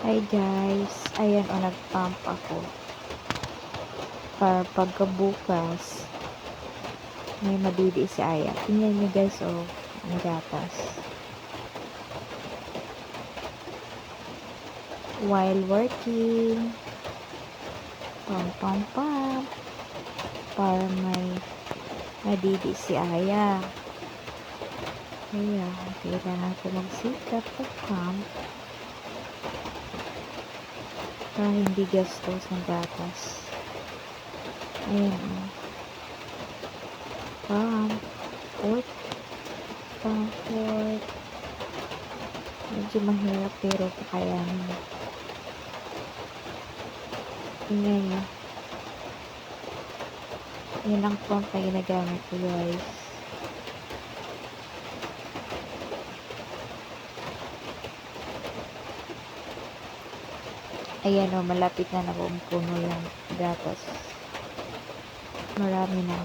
Hi guys, ayan o nag-pump ako para pagkabukas may madidi si Aya. Tingnan nyo guys o ang gatas. While working, pump para may madidi si Aya. Kaya kailangan ko magsikap pag-pump para hindi gastos ng gatas. Ayan o. Pump. Medyo mahirap pero kakayanin. Tingnan nyo. Yan ang pump na ginagamit ko guys. Ayan o, malapit na napupuno yung gatas. Marami na.